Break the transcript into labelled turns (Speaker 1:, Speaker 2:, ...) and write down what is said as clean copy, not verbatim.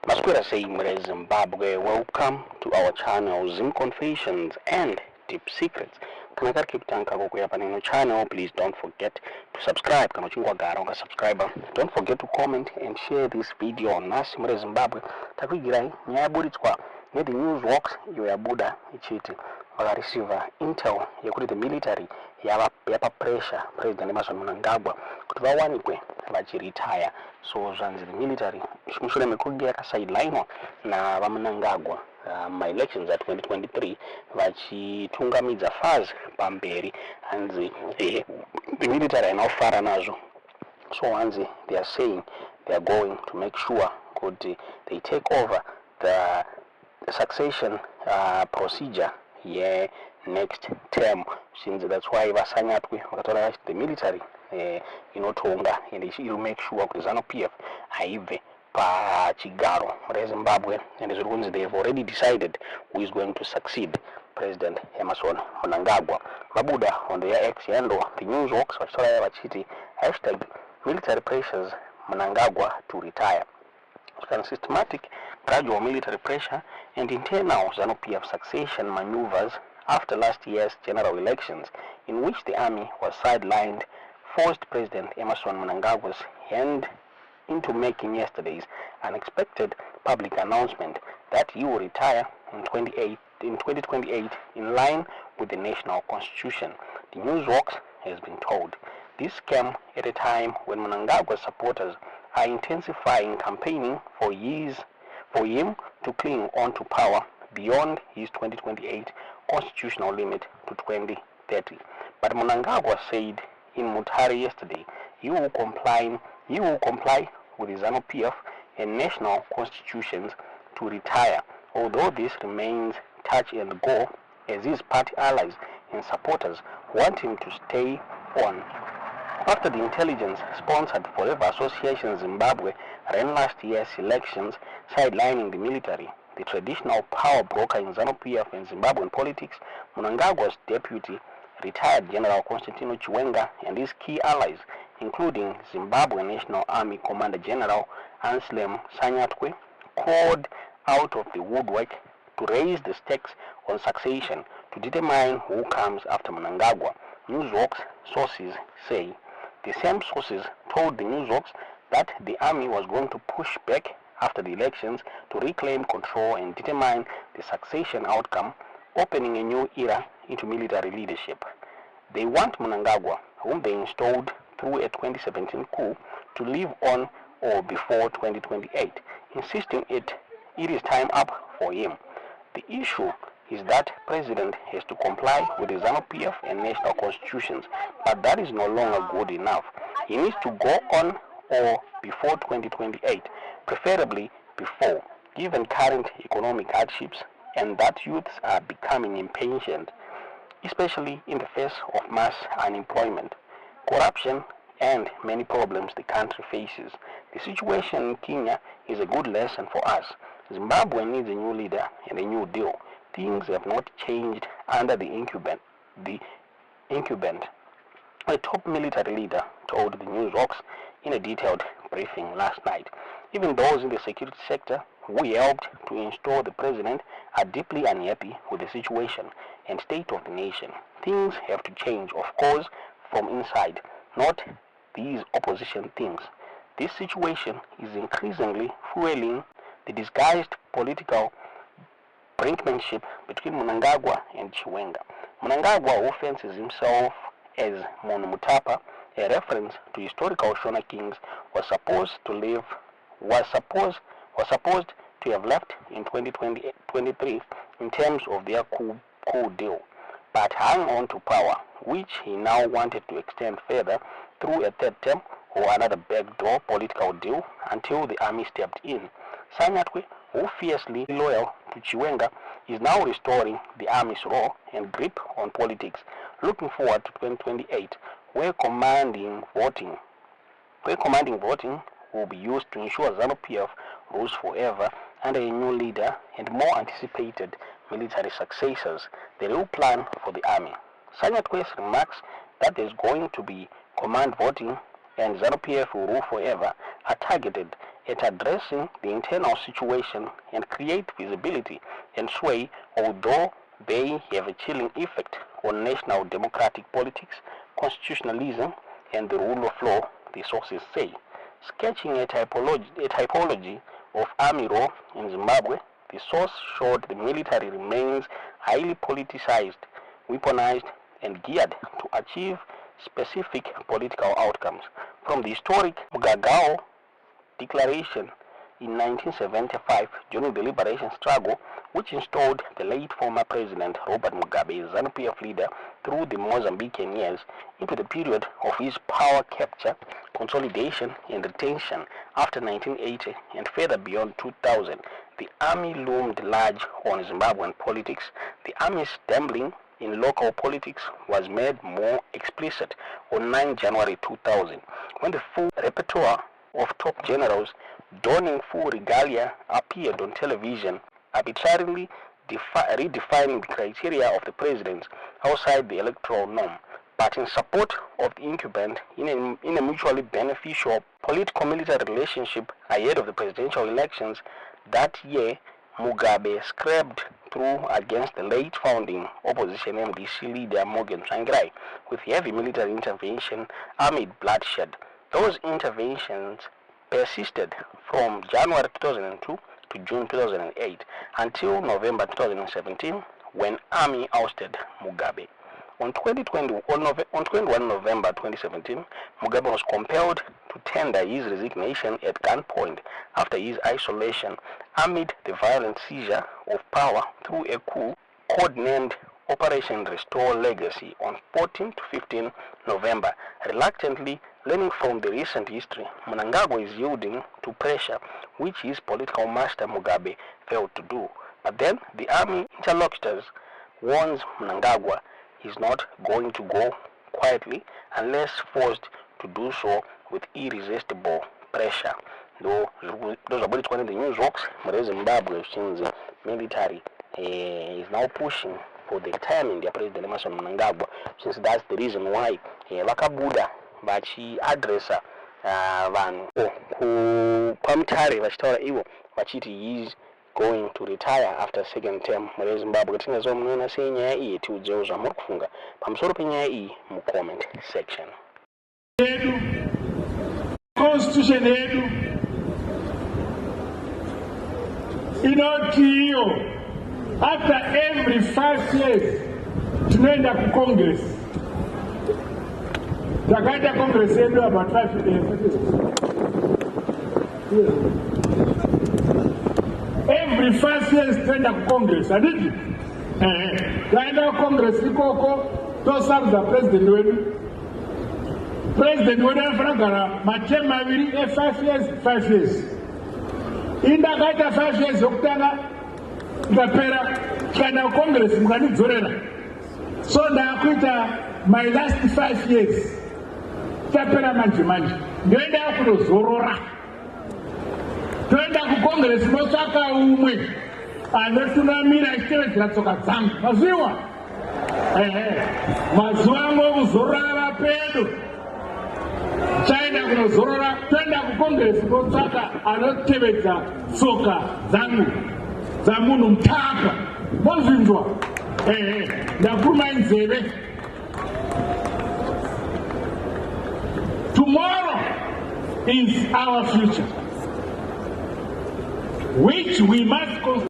Speaker 1: Masquera saying Zimbabwe, welcome to our channel Zim Confessions and Deep Secrets. Kana kari kikutanka kukuya paneno channel, please don't forget to subscribe. Kana uchingwa gara unga subscriber. Don't forget to comment and share this video. Nasi mure Zimbabwe takuigirai nyaya buritswa the news works you yabuda ichiti receive intel yekuti the military yapa pressure President Mnangagwa kuti vawanikwe vachiretire. So zvanzi the military mushure mekunge yakasideline na vaMnangagwa my elections at 2023 vachitungamidza faz pamberi hanzi the military ainofara nazvo. So hanzi they are saying they are going to make sure kuti they take over the succession procedure next term, since that's why vasanyatwe vakatola the military inotonga and it will make sure kuti Zanu PF haive pachigaro reZimbabwe, and as it they have already decided who is going to succeed President Mnangagwa. Vabuda on their X yando the news works vachitola vachiti hashtag military pressures Mnangagwa to retire. Systematic gradual military pressure and internal Zanu PF succession maneuvers after last year's general elections, in which the army was sidelined, forced President Mnangagwa's hand into making yesterday's unexpected public announcement that he will retire in 2028 in line with the national constitution. The newsworks has been told. This came at a time when Mnangagwa's supporters are intensifying campaigning for him to cling on to power beyond his 2028 constitutional limit to 2030. But Mnangagwa said in Mutare yesterday he will comply with the Zanu PF and national constitutions to retire, although this remains touch and go as his party allies and supporters want him to stay on. After the intelligence-sponsored Forever Association Zimbabwe ran last year's elections, sidelining the military, the traditional power broker in Zanu PF and Zimbabwean politics, Mnangagwa's deputy, retired General Constantino Chiwenga, and his key allies, including Zimbabwe National Army Commander General Anselm Sanyatwe, called out of the woodwork to raise the stakes on succession to determine who comes after Mnangagwa. Newsworks sources say. The same sources told the newsworks that the army was going to push back after the elections to reclaim control and determine the succession outcome, opening a new era into military leadership. They want Mnangagwa, whom they installed through a 2017 coup, to live on or before 2028, insisting it is time up for him. The issue is that President has to comply with the Zanu PF and national constitutions, but that is no longer good enough. He needs to go on or before 2028, preferably before, given current economic hardships and that youths are becoming impatient, especially in the face of mass unemployment, corruption, and many problems the country faces. The situation in Kenya is a good lesson for us. Zimbabwe needs a new leader and a new deal. Things have not changed under the incumbent. A top military leader told the newsworks in a detailed briefing last night. Even those in the security sector who helped to install the president are deeply unhappy with the situation and state of the nation. Things have to change, of course, from inside, not these opposition things. This situation is increasingly fueling the disguised political Brinkmanship between Mnangagwa and Chiwenga. Mnangagwa, who fancies himself as Mutapa, a reference to historical Shona kings, was supposed to have left in 2023 in terms of their coup deal, but hung on to power, which he now wanted to extend further through a third term or another backdoor political deal until the army stepped in. Sanyatwe, who fiercely loyal to Chiwenga, is now restoring the army's role and grip on politics, looking forward to 2028, where commanding voting will be used to ensure Zanu PF rules forever under a new leader and more anticipated military successors, the real plan for the army. Sanyatwe's remarks that there's going to be command voting and Zanu PF will rule forever are targeted at addressing the internal situation and create visibility and sway, although they have a chilling effect on national democratic politics, constitutionalism, and the rule of law, the sources say. Sketching a typology of army role in Zimbabwe, the source showed the military remains highly politicized, weaponized, and geared to achieve specific political outcomes. From the historic Mnangagwa Declaration in 1975 during the liberation struggle, which installed the late former President Robert Mugabe, Zanu PF leader, through the Mozambican years, into the period of his power capture, consolidation, and retention after 1980 and further beyond 2000, the army loomed large on Zimbabwean politics. The army's dabbling in local politics was made more explicit on 9 January 2000, when the full repertoire of top generals donning full regalia appeared on television, arbitrarily redefining the criteria of the presidents outside the electoral norm, but in support of the incumbent in a mutually beneficial political-military relationship ahead of the presidential elections. That year, Mugabe scraped through against the late founding opposition MDC leader Morgan Tsvangirai with heavy military intervention amid bloodshed. Those interventions persisted from January 2002 to June 2008 until November 2017, when army ousted Mugabe. On 21 November 2017, Mugabe was compelled to tender his resignation at gunpoint after his isolation amid the violent seizure of power through a coup codenamed Operation Restore Legacy on 14 to 15 November. Reluctantly learning from the recent history, Mnangagwa is yielding to pressure which his political master Mugabe failed to do. But then the army interlocutors warns Mnangagwa is not going to go quietly unless forced to do so with irresistible pressure. Though those are what the news works, but Zimbabwe since the military is now pushing for the retirement of President Emerson Mnangagwa, since that's the reason why vakabuda vachiadresa vanhu pamutare vachitaura ivo vachiti he is going to retire after second term muri Zimbabwe. Tingazomuona sei nyaya iyi? Tiudzewo zvamuri kufunga pamusoro penyaya iyi mucomment section.
Speaker 2: Constitution yedu inotiyo after every 5 years tunoenda kucongress. Takaita congress yedu about 5 years. Every 5 years tunoenda kucongress, haditi? Taenda kucongress ikoko tosarudza president wedu. President wedu anofana kugara matemu maviri e5 years 5 years. Indakaita 5 years yokutanga ikapera tikaenda kucongress mukandidzorera. So ndakuita my last 5 years. Tapera manje ndoenda kundozorora. Toenda kucongress motsvaka umwe anotunamira achitevedzera tsoka dzangu. Maziwa mazuva amwe okuzorora ava pedo. Chaenda kunozorora, toenda kucongress motsvaka anotevedza tsoka dzangu dzamunhu mutaka. Mozvinzwa? Ndakurumai nzeve. Tomorrow is our future, which we must construct.